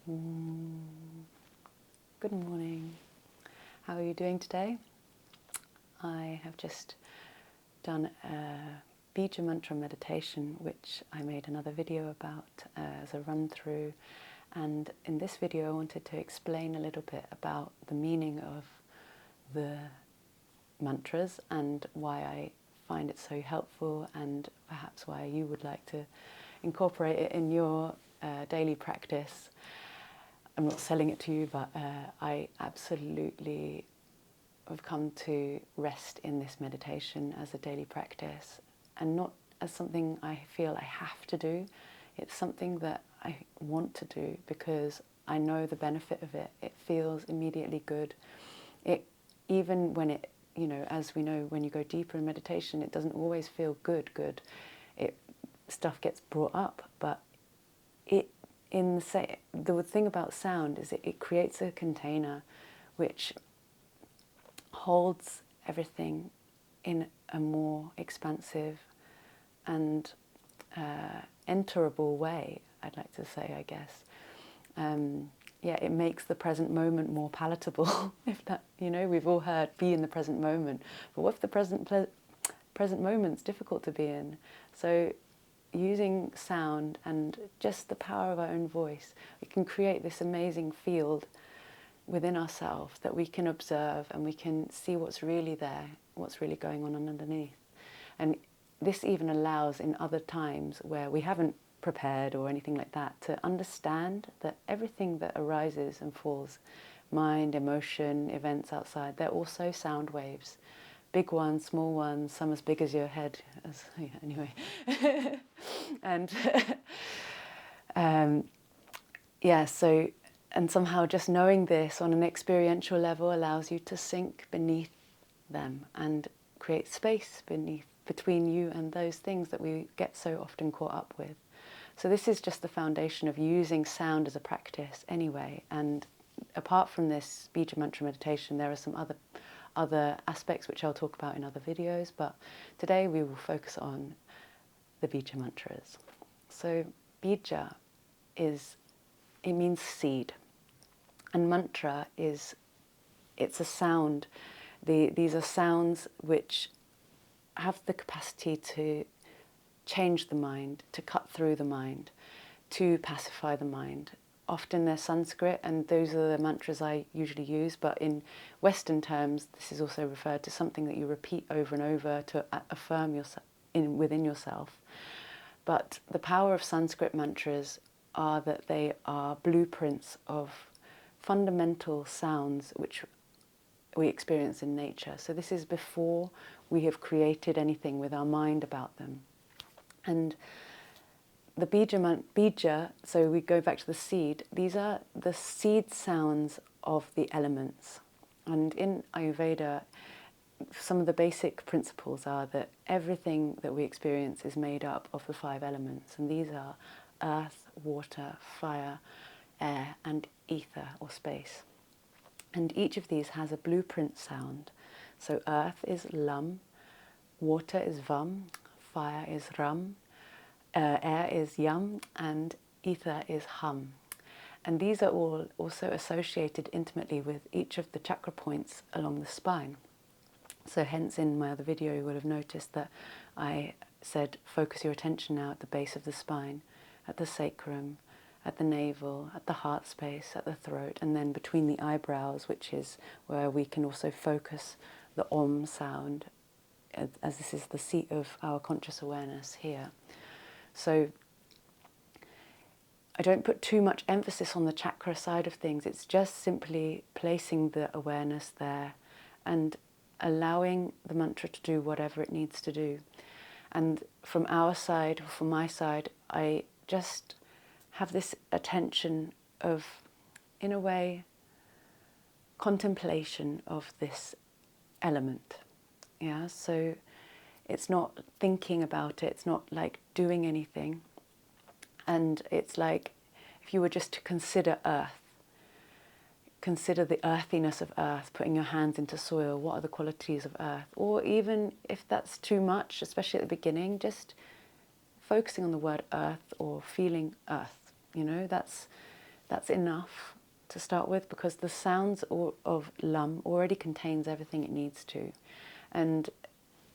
Good morning. How are you doing today? I have just done a bija mantra meditation, which I made another video about as a run through. And in this video, I wanted to explain a little bit about the meaning of the mantras and why I find it so helpful, and perhaps why you would like to incorporate it in your daily practice. I'm not selling it to you, but I absolutely have come to rest in this meditation as a daily practice, and not as something I feel I have to do. It's something that I want to do because I know the benefit of it. It feels immediately good. Even when it, as we know, when you go deeper in meditation, it doesn't always feel good. Stuff gets brought up, but the thing about sound is it creates a container which holds everything in a more expansive and enterable way, I'd like to say, I guess. It makes the present moment more palatable. If that, we've all heard, be in the present moment. But what if the present moment's difficult to be in? So using sound and just the power of our own voice, we can create this amazing field within ourselves that we can observe, and we can see what's really there, what's really going on underneath. And this even allows, in other times where we haven't prepared or anything like that, to understand that everything that arises and falls, mind, emotion, events outside, they're also sound waves. Big ones, small ones, some as big as your head. Anyway. And and somehow just knowing this on an experiential level allows you to sink beneath them and create space between you and those things that we get so often caught up with. So this is just the foundation of using sound as a practice anyway. And apart from this bija mantra meditation, there are some other aspects which I'll talk about in other videos, but today we will focus on the bija mantras. So bija it means seed, and mantra it's a sound. These are sounds which have the capacity to change the mind, to cut through the mind, to pacify the mind. Often they're Sanskrit, and those are the mantras I usually use, but in Western terms, this is also referred to something that you repeat over and over to affirm yourself within yourself. But the power of Sanskrit mantras are that they are blueprints of fundamental sounds which we experience in nature. So this is before we have created anything with our mind about them. And the bija, so we go back to the seed, these are the seed sounds of the elements. And in Ayurveda, some of the basic principles are that everything that we experience is made up of the 5 elements. And these are earth, water, fire, air, and ether or space. And each of these has a blueprint sound. So earth is lam, water is vam, fire is ram, air is yam, and ether is hum. And these are all also associated intimately with each of the chakra points along the spine. So hence in my other video you will have noticed that I said focus your attention now at the base of the spine, at the sacrum, at the navel, at the heart space, at the throat, and then between the eyebrows, which is where we can also focus the Om sound, as this is the seat of our conscious awareness here. So I don't put too much emphasis on the chakra side of things. It's just simply placing the awareness there and allowing the mantra to do whatever it needs to do. And from our side, or from my side, I just have this attention of, in a way, contemplation of this element. Yeah, so it's not thinking about it, it's not like doing anything. And it's like if you were just to consider earth, consider the earthiness of earth, putting your hands into soil, what are the qualities of earth? Or even if that's too much, especially at the beginning, just focusing on the word earth or feeling earth. That's that's enough to start with, because the sounds of Lam already contains everything it needs to. And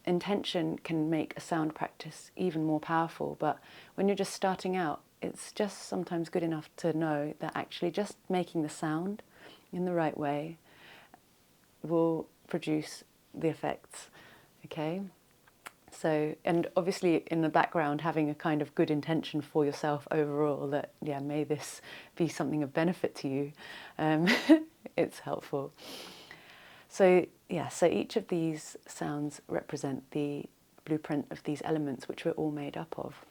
intention can make a sound practice even more powerful, but when you're just starting out, it's just sometimes good enough to know that actually just making the sound in the right way will produce the effects, okay? So, and obviously in the background, having a kind of good intention for yourself overall that, yeah, may this be something of benefit to you, it's helpful. So, yeah, so each of these sounds represent the blueprint of these elements which we're all made up of.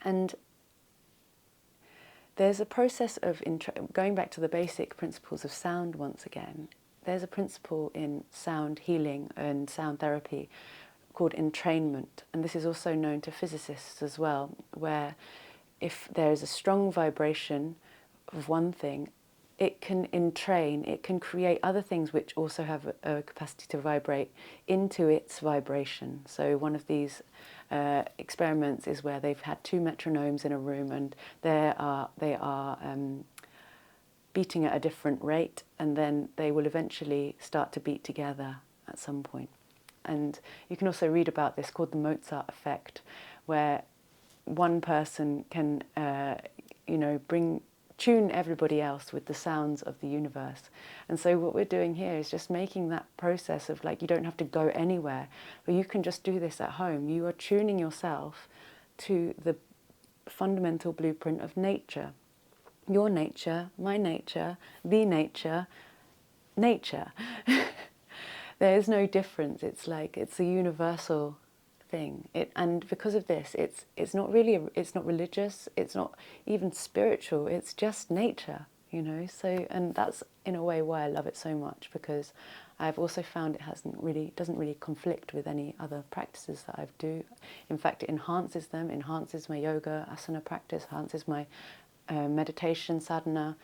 And there's a process of, going back to the basic principles of sound once again, there's a principle in sound healing and sound therapy called entrainment, and this is also known to physicists as well, where if there is a strong vibration of one thing, it can entrain, it can create other things which also have a capacity to vibrate into its vibration. So one of these experiments is where they've had two metronomes in a room, and they are beating at a different rate, and then they will eventually start to beat together at some point. And you can also read about this, called the Mozart effect, where one person can, tune everybody else with the sounds of the universe. And so what we're doing here is just making that process of, like, you don't have to go anywhere, but you can just do this at home. You are tuning yourself to the fundamental blueprint of nature. Your nature, my nature, the nature, nature. There is no difference. It's like, it's a universal thing. And because of this, it's not really, it's not religious, it's not even spiritual, it's just nature, you know. So, and that's in a way why I love it so much, because I've also found it doesn't really conflict with any other practices that I do. In fact, it enhances them, enhances my yoga, asana practice, enhances my meditation, sadhana,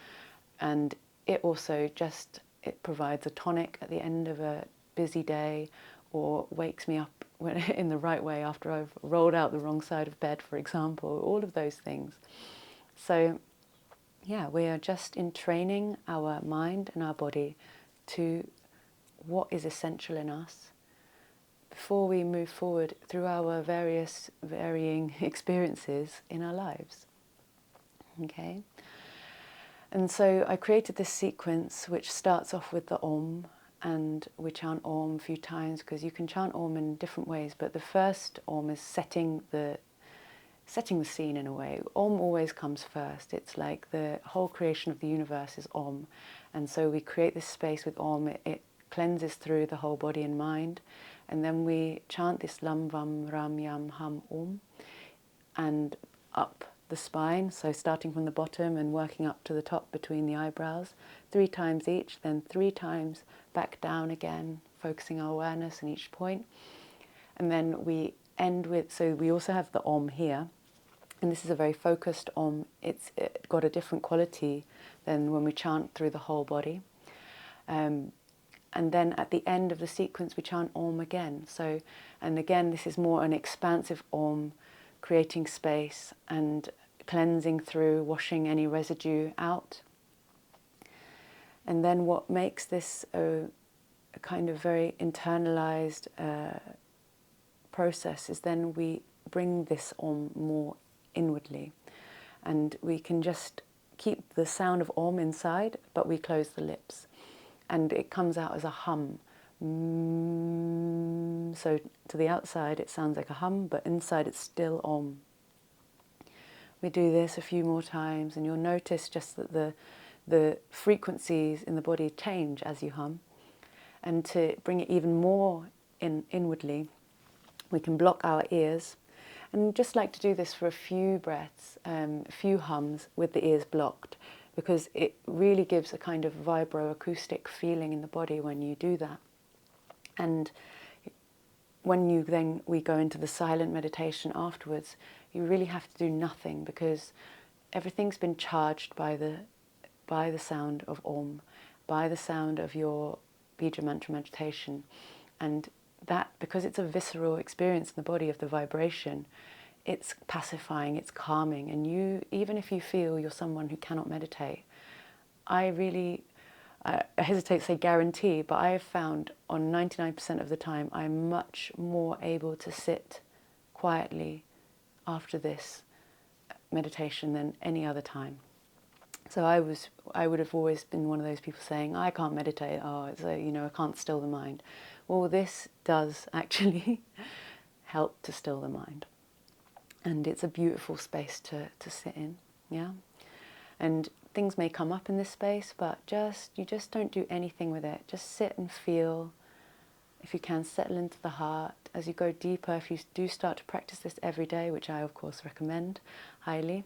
and it also just, it provides a tonic at the end of a busy day, or wakes me up in the right way after I've rolled out the wrong side of bed, for example, all of those things. So yeah, we are just entraining our mind and our body to what is essential in us before we move forward through our varying experiences in our lives. Okay? And so I created this sequence which starts off with the Om, and we chant Om a few times, because you can chant Om in different ways, but the first Om is setting the scene in a way. Om always comes first. It's like the whole creation of the universe is Om, and so we create this space with Om. It cleanses through the whole body and mind, and then we chant this Lam Vam Ram Yam Ham Om, and up the spine, so starting from the bottom and working up to the top between the eyebrows, 3 times each, then 3 times back down again, focusing our awareness in each point. And then we end with, so we also have the Om here, and this is a very focused Om. It's got a different quality than when we chant through the whole body. And then at the end of the sequence we chant Om again. So, and again, this is more an expansive Om, creating space and cleansing through, washing any residue out. And then what makes this a kind of very internalized process is then we bring this Om more inwardly, and we can just keep the sound of Om inside, but we close the lips, and it comes out as a hum. So to the outside it sounds like a hum, but inside it's still Om. We do this a few more times, and you'll notice just that the frequencies in the body change as you hum. And to bring it even more inwardly, we can block our ears, and just like to do this for a few breaths, a few hums with the ears blocked, because it really gives a kind of vibroacoustic feeling in the body when you do that. And when we go into the silent meditation afterwards, you really have to do nothing, because everything's been charged by the sound of Om, by the sound of your bija mantra meditation. And that, because it's a visceral experience in the body of the vibration, it's pacifying, it's calming, and you, even if you feel you're someone who cannot meditate, I hesitate to say guarantee, but I have found on 99% of the time I'm much more able to sit quietly after this meditation than any other time. So I would have always been one of those people saying, I can't meditate, I can't still the mind. Well, this does actually help to still the mind. And it's a beautiful space to sit in, yeah? And things may come up in this space, but you just don't do anything with it. Just sit and feel. If you can, settle into the heart. As you go deeper, if you do start to practice this every day, which I of course recommend highly,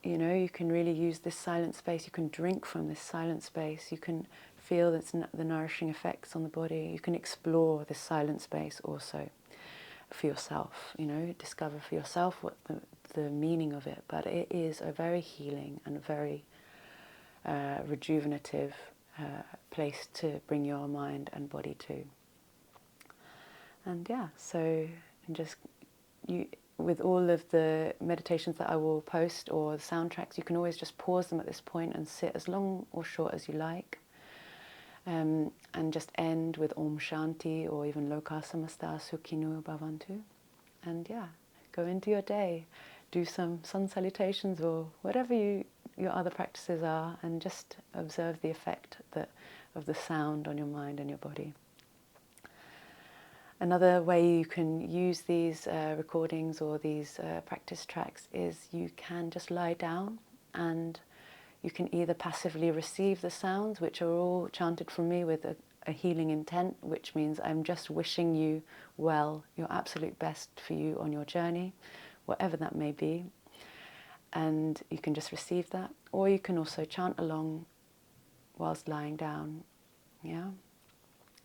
you can really use this silent space. You can drink from this silent space. You can feel the nourishing effects on the body. You can explore this silent space also for yourself, discover for yourself what the meaning of it. But it is a very healing and very rejuvenative place to bring your mind and body to. And yeah, so with all of the meditations that I will post or the soundtracks, you can always just pause them at this point and sit as long or short as you like. And just end with Om Shanti or even Loka Samasta Sukhino Bhavantu. And yeah, go into your day, do some sun salutations or whatever your other practices are, and just observe the effect of the sound on your mind and your body. Another way you can use these recordings or these practice tracks is you can just lie down and you can either passively receive the sounds, which are all chanted from me with a healing intent, which means I'm just wishing you well, your absolute best for you on your journey, whatever that may be. And you can just receive that. Or you can also chant along whilst lying down, yeah?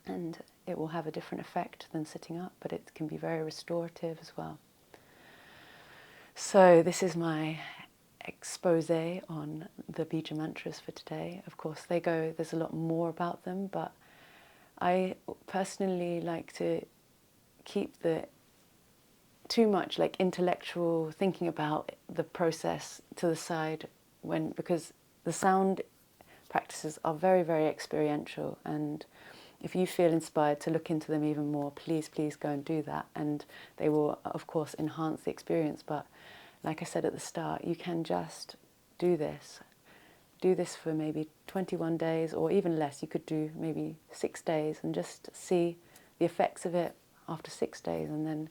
And it will have a different effect than sitting up, but it can be very restorative as well. So this is my expose on the bija mantras for today. Of course, there's a lot more about them, but I personally like to keep too much like intellectual thinking about the process to the side because the sound practices are very, very experiential, and if you feel inspired to look into them even more, please go and do that, and they will of course enhance the experience. But like I said at the start, you can just do this for maybe 21 days or even less. You could do maybe 6 days and just see the effects of it after 6 days, and then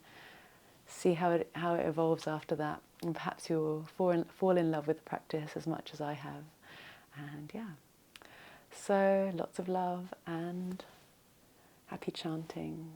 see how it evolves after that. And perhaps you'll fall in love with the practice as much as I have. And yeah, so lots of love and happy chanting.